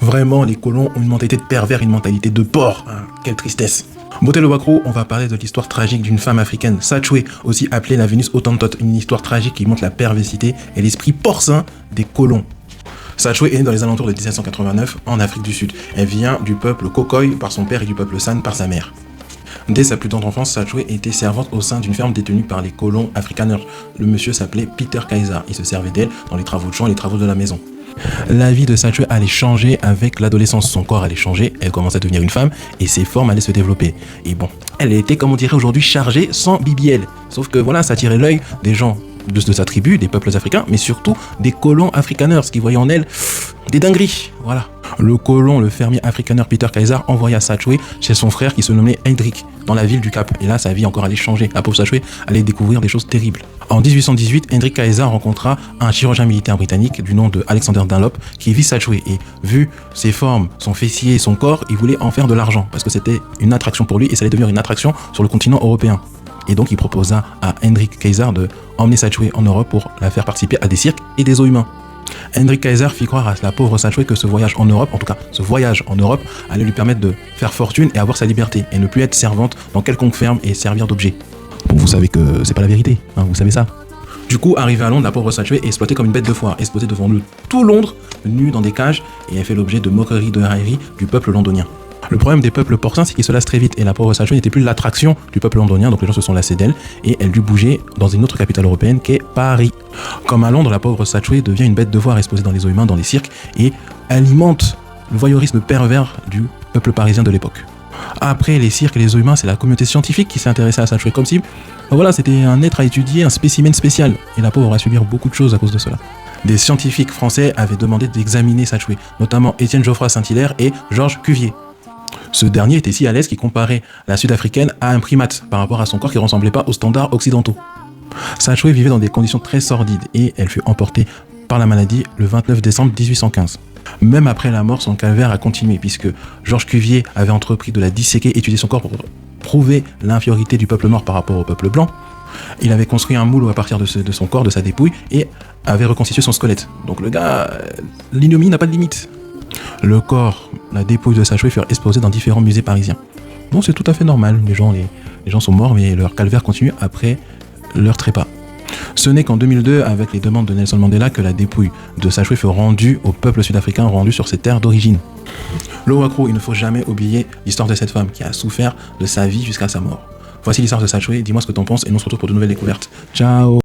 Vraiment, les colons ont une mentalité de pervers, une mentalité de porc. Hein. Quelle tristesse. Botel Owakro, on va parler de l'histoire tragique d'une femme africaine, Satchwe, aussi appelée la Vénus Hottentote, une histoire tragique qui montre la perversité et l'esprit porcin des colons. Satchwe est née dans les alentours de 1789 en Afrique du Sud. Elle vient du peuple Khoikhoi par son père et du peuple San par sa mère. Dès sa plus tendre enfance, Satchwe était servante au sein d'une ferme détenue par les colons afrikaners. Le monsieur s'appelait Peter Kaiser. Il se servait d'elle dans les travaux de champ et les travaux de la maison. La vie de Satchwe allait changer avec l'adolescence. Son corps allait changer, elle commençait à devenir une femme et ses formes allaient se développer. Et bon, elle était, comme on dirait aujourd'hui, chargée sans BBL. Sauf que voilà, ça attirait l'œil des gens de sa tribu, des peuples africains, mais surtout des colons afrikaners qui voyaient en elle des dingueries. Voilà. Le colon, le fermier afrikaner Peter Kaiser envoya Satchwe chez son frère qui se nommait Hendrik, dans la ville du Cap. Et là, sa vie encore allait changer. La pauvre Satchwe allait découvrir des choses terribles. En 1818, Hendrik Kaiser rencontra un chirurgien militaire britannique du nom de Alexander Dunlop qui vit Satchwe. Et vu ses formes, son fessier et son corps, il voulait en faire de l'argent parce que c'était une attraction pour lui et ça allait devenir une attraction sur le continent européen. Et donc, il proposa à Hendrik Kaiser de emmener Satchwe en Europe pour la faire participer à des cirques et des zoos humains. Hendrik Kaiser fit croire à la pauvre Satchwe que ce voyage en Europe, en tout cas ce voyage en Europe, allait lui permettre de faire fortune et avoir sa liberté, et ne plus être servante dans quelconque ferme et servir d'objet. Bon, vous savez que c'est pas la vérité, hein, vous savez ça. Du coup, arrivée à Londres, la pauvre Satchwe est exploitée comme une bête de foire, exposée devant tout Londres, nue dans des cages, et elle fait l'objet de moqueries, de railleries du peuple londonien. Le problème des peuples porcins, c'est qu'ils se lassent très vite, et la pauvre Satchwe n'était plus l'attraction du peuple londonien, donc les gens se sont lassés d'elle, et elle dut bouger dans une autre capitale européenne qu'est Paris. Comme à Londres, la pauvre Satchwe devient une bête de foire exposée dans les zoos humains, dans les cirques, et alimente le voyeurisme pervers du peuple parisien de l'époque. Après les cirques et les zoos humains, c'est la communauté scientifique qui s'est intéressée à Satchwe comme si, voilà, c'était un être à étudier, un spécimen spécial, et la pauvre va subir beaucoup de choses à cause de cela. Des scientifiques français avaient demandé d'examiner Satchwe, notamment Étienne Geoffroy Saint-Hilaire et Georges Cuvier. Ce dernier était si à l'aise qu'il comparait la sud-africaine à un primate par rapport à son corps qui ne ressemblait pas aux standards occidentaux. Satchwe vivait dans des conditions très sordides et elle fut emportée par la maladie le 29 décembre 1815. Même après la mort, son calvaire a continué puisque Georges Cuvier avait entrepris de la disséquer, étudier son corps pour prouver l'infériorité du peuple noir par rapport au peuple blanc. Il avait construit un moule à partir de son corps, de sa dépouille, et avait reconstitué son squelette. Donc le gars, l'ignominie n'a pas de limite. Le corps, la dépouille de Satchwe furent exposés dans différents musées parisiens. Bon, c'est tout à fait normal, les gens sont morts, mais leur calvaire continue après leur trépas. Ce n'est qu'en 2002, avec les demandes de Nelson Mandela, que la dépouille de Satchwe fut rendue au peuple sud-africain, rendue sur ses terres d'origine. L'Owakro, il ne faut jamais oublier l'histoire de cette femme qui a souffert de sa vie jusqu'à sa mort. Voici l'histoire de Satchwe, dis-moi ce que t'en penses et nous on se retrouve pour de nouvelles découvertes. Ciao!